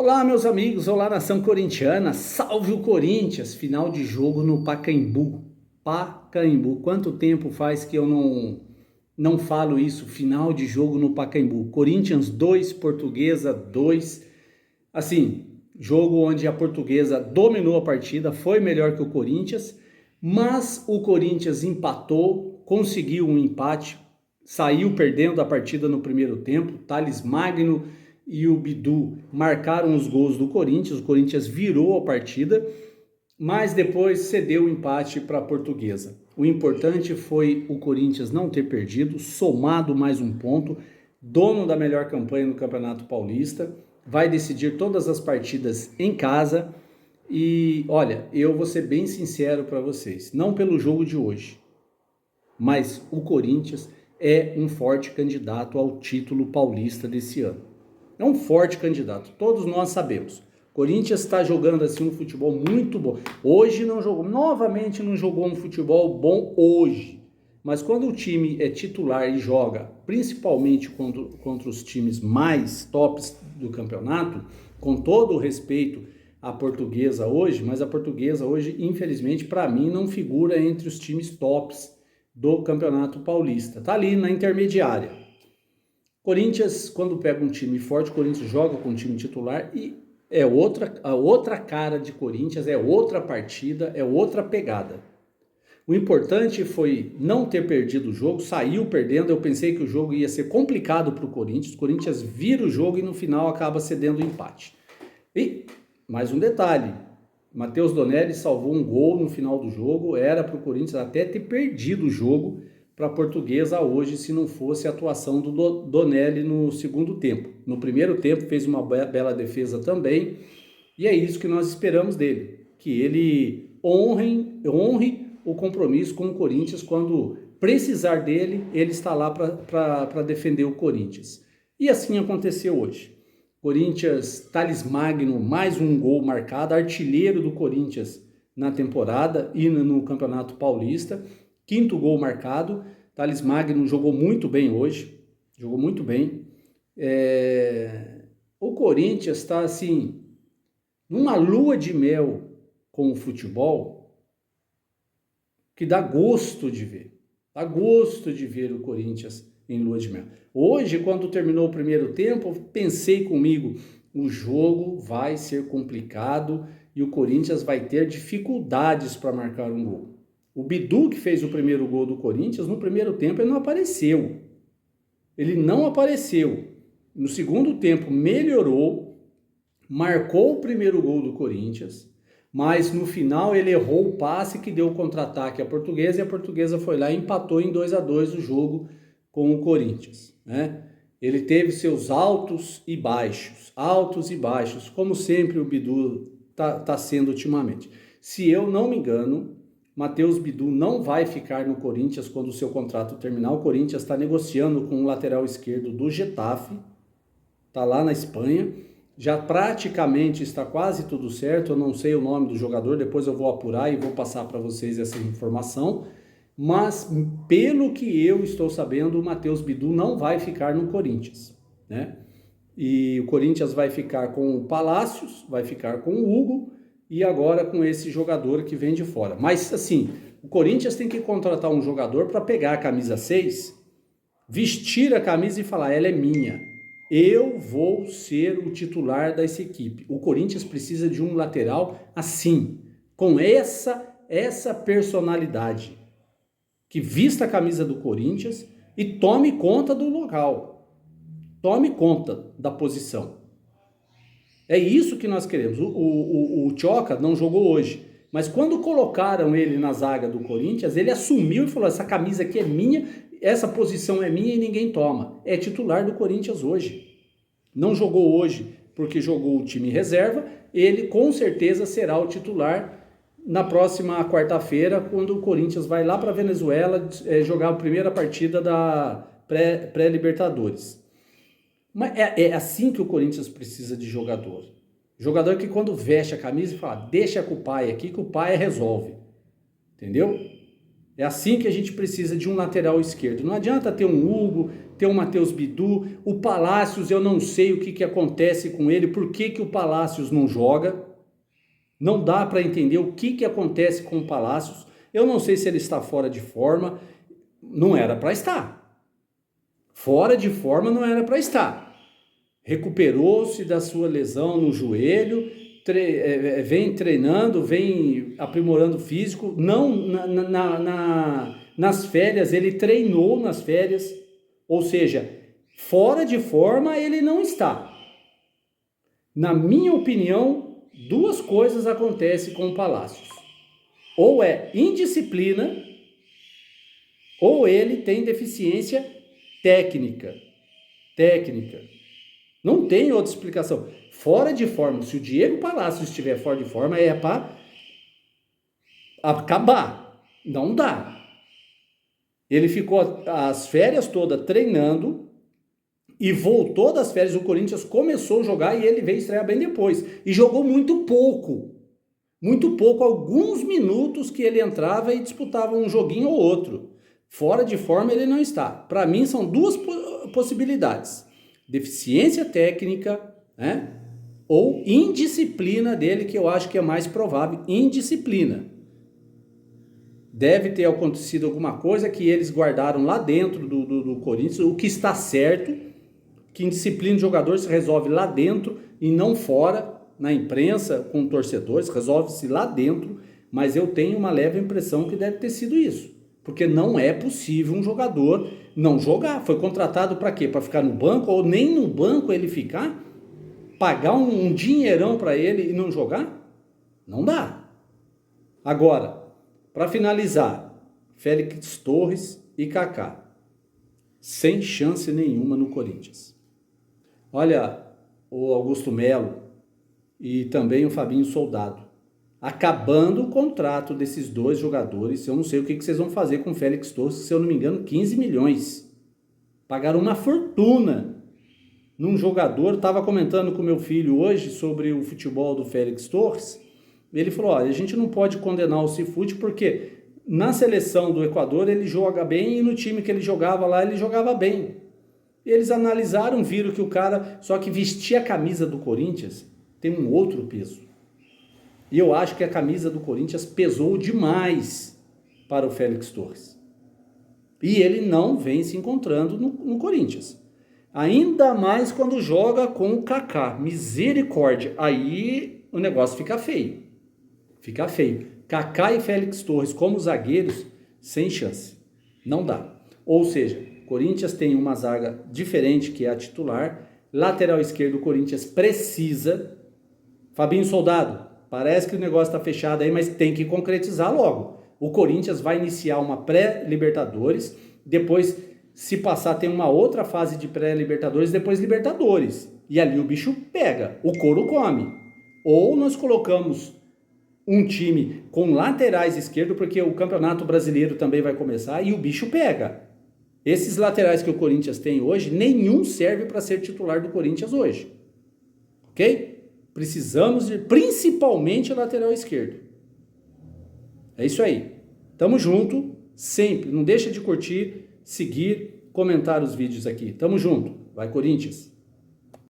Olá, meus amigos, olá, nação corintiana, salve o Corinthians, final de jogo no Pacaembu. Pacaembu, quanto tempo faz que eu não falo isso, final de jogo no Pacaembu. Corinthians 2, Portuguesa 2, assim, jogo onde a Portuguesa dominou a partida, foi melhor que o Corinthians, mas o Corinthians empatou, conseguiu um empate, saiu perdendo a partida no primeiro tempo. Thales Magno e o Bidu marcaram os gols do Corinthians, o Corinthians virou a partida, mas depois cedeu o empate para a Portuguesa. O importante foi o Corinthians não ter perdido, somado mais um ponto, dono da melhor campanha no Campeonato Paulista, vai decidir todas as partidas em casa. E olha, eu vou ser bem sincero para vocês, não pelo jogo de hoje, mas o Corinthians é um forte candidato ao título paulista desse ano. É um forte candidato, todos nós sabemos. Corinthians está jogando assim um futebol muito bom. Hoje não jogou, novamente não jogou um futebol bom hoje. Mas quando o time é titular e joga, principalmente contra os times mais tops do campeonato, com todo o respeito à Portuguesa hoje, mas a Portuguesa hoje, infelizmente, para mim, não figura entre os times tops do Campeonato Paulista. Tá ali na intermediária. Corinthians, quando pega um time forte, o Corinthians joga com o time titular e a outra cara de Corinthians, é outra partida, é outra pegada. O importante foi não ter perdido o jogo, saiu perdendo. Eu pensei que o jogo ia ser complicado para o Corinthians vira o jogo e no final acaba cedendo o empate. E mais um detalhe, Matheus Donelli salvou um gol no final do jogo, era para o Corinthians até ter perdido o jogo para a Portuguesa hoje, se não fosse a atuação do Donelli no segundo tempo. No primeiro tempo fez uma bela defesa também, e é isso que nós esperamos dele, que ele honre o compromisso com o Corinthians. Quando precisar dele, ele está lá para defender o Corinthians. E assim aconteceu hoje. Corinthians, Thales Magno, mais um gol marcado, artilheiro do Corinthians na temporada e no Campeonato Paulista, quinto gol marcado. Thales Magno jogou muito bem hoje, jogou muito bem. O Corinthians está assim, numa lua de mel com o futebol, que dá gosto de ver. Dá gosto de ver o Corinthians em lua de mel. Hoje, quando terminou o primeiro tempo, pensei comigo, o jogo vai ser complicado e o Corinthians vai ter dificuldades para marcar um gol. O Bidu, que fez o primeiro gol do Corinthians, no primeiro tempo ele não apareceu. Ele não apareceu. No segundo tempo melhorou, marcou o primeiro gol do Corinthians, mas no final ele errou o passe que deu o contra-ataque à Portuguesa e a Portuguesa foi lá e empatou em 2-2 o jogo com o Corinthians, né? Ele teve seus altos e baixos, como sempre o Bidu tá sendo ultimamente. Se eu não me engano, Matheus Bidu não vai ficar no Corinthians quando o seu contrato terminar. O Corinthians está negociando com o lateral esquerdo do Getafe, está lá na Espanha. Já praticamente está quase tudo certo, eu não sei o nome do jogador, depois eu vou apurar e vou passar para vocês essa informação, mas pelo que eu estou sabendo, o Matheus Bidu não vai ficar no Corinthians, né? E o Corinthians vai ficar com o Palácios, vai ficar com o Hugo e agora com esse jogador que vem de fora. Mas assim, o Corinthians tem que contratar um jogador para pegar a camisa 6, vestir a camisa e falar, ela é minha. Eu vou ser o titular dessa equipe. O Corinthians precisa de um lateral assim, com essa personalidade, que vista a camisa do Corinthians e tome conta do local, tome conta da posição. É isso que nós queremos. O Tchoka não jogou hoje, mas quando colocaram ele na zaga do Corinthians, ele assumiu e falou, essa camisa aqui é minha, essa posição é minha e ninguém toma. É titular do Corinthians hoje. Não jogou hoje porque jogou o time reserva, ele com certeza será o titular na próxima quarta-feira, quando o Corinthians vai lá para a Venezuela jogar a primeira partida da pré-Libertadores. Mas é assim que o Corinthians precisa de jogador. Jogador que quando veste a camisa fala, deixa com o pai aqui que o pai resolve. Entendeu? É assim que a gente precisa de um lateral esquerdo. Não adianta ter um Hugo, ter um Matheus Bidu, o Palácios, eu não sei o que acontece com ele, por que o Palácios não joga. Não dá para entender o que acontece com o Palácios. Eu não sei se ele está fora de forma. Não era para estar. Fora de forma não era para estar. Recuperou-se da sua lesão no joelho, vem treinando, vem aprimorando o físico. Não nas férias, ele treinou nas férias. Ou seja, fora de forma ele não está. Na minha opinião, duas coisas acontecem com o Palácios. Ou é indisciplina, ou ele tem deficiência técnica. Não tem outra explicação. Fora de forma, se o Diego Palácios estiver fora de forma, é para acabar. Não dá. Ele ficou as férias todas treinando e voltou das férias. O Corinthians começou a jogar e ele veio estrear bem depois. E jogou muito pouco. Muito pouco, alguns minutos que ele entrava e disputava um joguinho ou outro. Fora de forma ele não está. Para mim são duas possibilidades. Deficiência técnica, né? Ou indisciplina dele, que eu acho que é mais provável. Indisciplina. Deve ter acontecido alguma coisa que eles guardaram lá dentro do Corinthians, o que está certo, que indisciplina de jogador se resolve lá dentro e não fora, na imprensa, com torcedores, resolve-se lá dentro, mas eu tenho uma leve impressão que deve ter sido isso. Porque não é possível um jogador não jogar. Foi contratado para quê? Para ficar no banco? Ou nem no banco ele ficar? Pagar um dinheirão para ele e não jogar? Não dá. Agora, para finalizar, Félix Torres e Kaká. Sem chance nenhuma no Corinthians. Olha, o Augusto Melo e também o Fabinho Soldado. Acabando o contrato desses dois jogadores, eu não sei o que vocês vão fazer com o Félix Torres, se eu não me engano, 15 milhões. Pagaram uma fortuna num jogador. Estava comentando com meu filho hoje sobre o futebol do Félix Torres. Ele falou, olha, a gente não pode condenar o Cifute porque na seleção do Equador ele joga bem e no time que ele jogava lá ele jogava bem. Eles analisaram, viram que o cara, só que vestir a camisa do Corinthians tem um outro peso. E eu acho que a camisa do Corinthians pesou demais para o Félix Torres. E ele não vem se encontrando no Corinthians. Ainda mais quando joga com o Kaká. Misericórdia. Aí o negócio fica feio. Fica feio. Kaká e Félix Torres como zagueiros, sem chance. Não dá. Ou seja, Corinthians tem uma zaga diferente que é a titular. Lateral esquerdo, o Corinthians precisa. Fabinho Soldado. Parece que o negócio está fechado aí, mas tem que concretizar logo. O Corinthians vai iniciar uma pré-Libertadores, depois, se passar, tem uma outra fase de pré-Libertadores, depois Libertadores. E ali o bicho pega, o couro come. Ou nós colocamos um time com laterais esquerdos, porque o Campeonato Brasileiro também vai começar, e o bicho pega. Esses laterais que o Corinthians tem hoje, nenhum serve para ser titular do Corinthians hoje. Ok? Precisamos de, principalmente, lateral esquerdo. É isso aí. Tamo junto, sempre. Não deixa de curtir, seguir, comentar os vídeos aqui. Tamo junto. Vai, Corinthians!